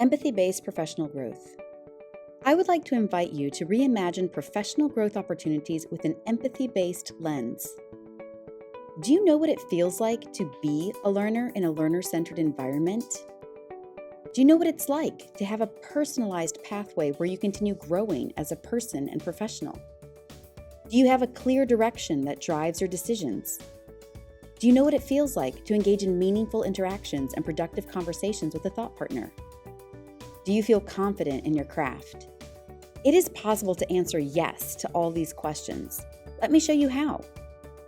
Empathy-based professional growth. I would like to invite you to reimagine professional growth opportunities with an empathy-based lens. Do you know what it feels like to be a learner in a learner-centered environment? Do you know what it's like to have a personalized pathway where you continue growing as a person and professional? Do you have a clear direction that drives your decisions? Do you know what it feels like to engage in meaningful interactions and productive conversations with a thought partner? Do you feel confident in your craft? It is possible to answer yes to all these questions. Let me show you how.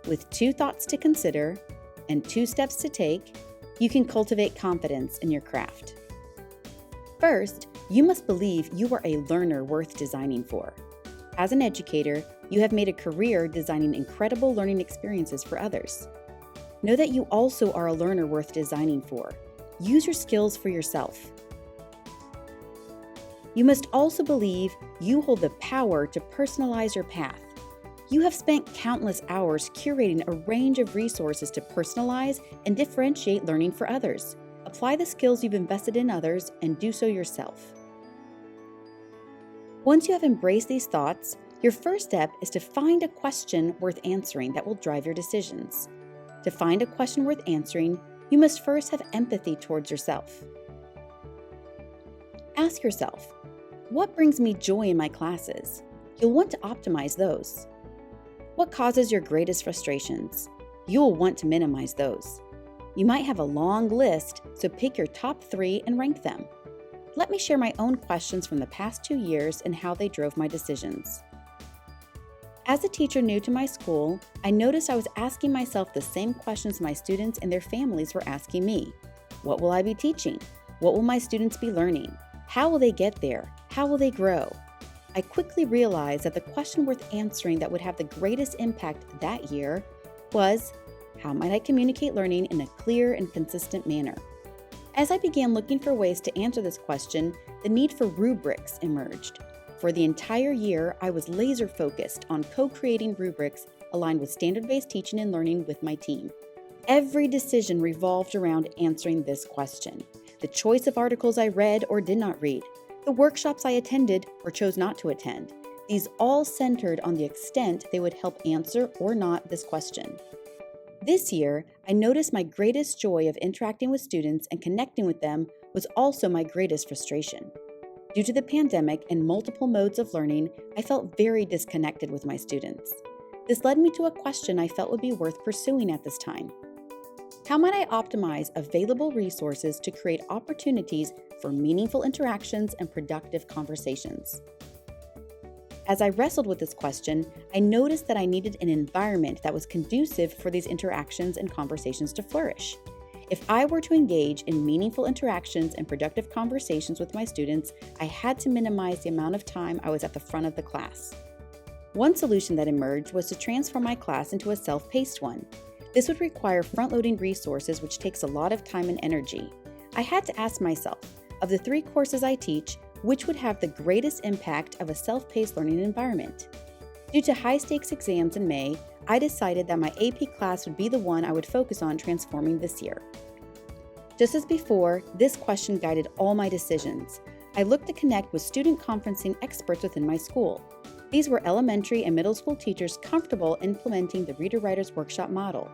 With 2 thoughts to consider and 2 steps to take, you can cultivate confidence in your craft. First, you must believe you are a learner worth designing for. As an educator, you have made a career designing incredible learning experiences for others. Know that you also are a learner worth designing for. Use your skills for yourself. You must also believe you hold the power to personalize your path. You have spent countless hours curating a range of resources to personalize and differentiate learning for others. Apply the skills you've invested in others and do so yourself. Once you have embraced these thoughts, your first step is to find a question worth answering that will drive your decisions. To find a question worth answering, you must first have empathy towards yourself. Ask yourself, what brings me joy in my classes? You'll want to optimize those. What causes your greatest frustrations? You'll want to minimize those. You might have a long list, so pick your top 3 and rank them. Let me share my own questions from the past 2 years and how they drove my decisions. As a teacher new to my school, I noticed I was asking myself the same questions my students and their families were asking me. What will I be teaching? What will my students be learning? How will they get there? How will they grow? I quickly realized that the question worth answering that would have the greatest impact that year was, how might I communicate learning in a clear and consistent manner? As I began looking for ways to answer this question, the need for rubrics emerged. For the entire year, I was laser focused on co-creating rubrics aligned with standard-based teaching and learning with my team. Every decision revolved around answering this question. The choice of articles I read or did not read, the workshops I attended or chose not to attend, these all centered on the extent they would help answer or not this question. This year, I noticed my greatest joy of interacting with students and connecting with them was also my greatest frustration. Due to the pandemic and multiple modes of learning, I felt very disconnected with my students. This led me to a question I felt would be worth pursuing at this time. How might I optimize available resources to create opportunities for meaningful interactions and productive conversations? As I wrestled with this question, I noticed that I needed an environment that was conducive for these interactions and conversations to flourish. If I were to engage in meaningful interactions and productive conversations with my students, I had to minimize the amount of time I was at the front of the class. One solution that emerged was to transform my class into a self-paced one. This would require front-loading resources, which takes a lot of time and energy. I had to ask myself, of the 3 courses I teach, which would have the greatest impact of a self-paced learning environment? Due to high-stakes exams in May, I decided that my AP class would be the one I would focus on transforming this year. Just as before, this question guided all my decisions. I looked to connect with student conferencing experts within my school. These were elementary and middle school teachers comfortable implementing the Reader-Writers Workshop model.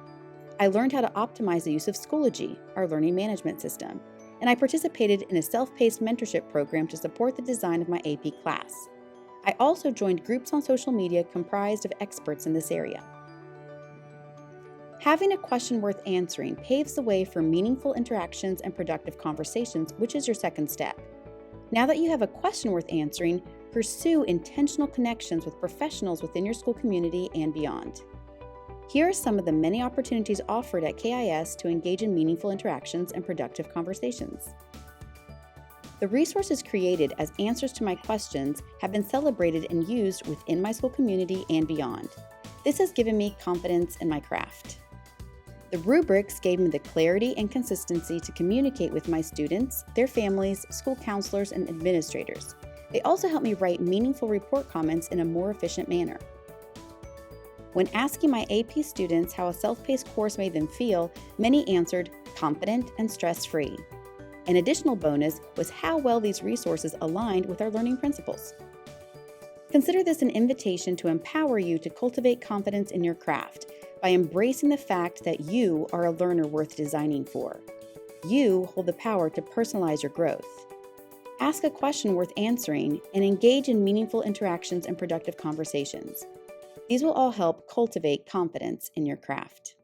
I learned how to optimize the use of Schoology, our learning management system, and I participated in a self-paced mentorship program to support the design of my AP class. I also joined groups on social media comprised of experts in this area. Having a question worth answering paves the way for meaningful interactions and productive conversations, which is your second step. Now that you have a question worth answering, pursue intentional connections with professionals within your school community and beyond. Here are some of the many opportunities offered at KIS to engage in meaningful interactions and productive conversations. The resources created as answers to my questions have been celebrated and used within my school community and beyond. This has given me confidence in my craft. The rubrics gave me the clarity and consistency to communicate with my students, their families, school counselors, and administrators. They also helped me write meaningful report comments in a more efficient manner. When asking my AP students how a self-paced course made them feel, many answered confident and stress-free. An additional bonus was how well these resources aligned with our learning principles. Consider this an invitation to empower you to cultivate confidence in your craft by embracing the fact that you are a learner worth designing for. You hold the power to personalize your growth. Ask a question worth answering and engage in meaningful interactions and productive conversations. These will all help cultivate confidence in your craft.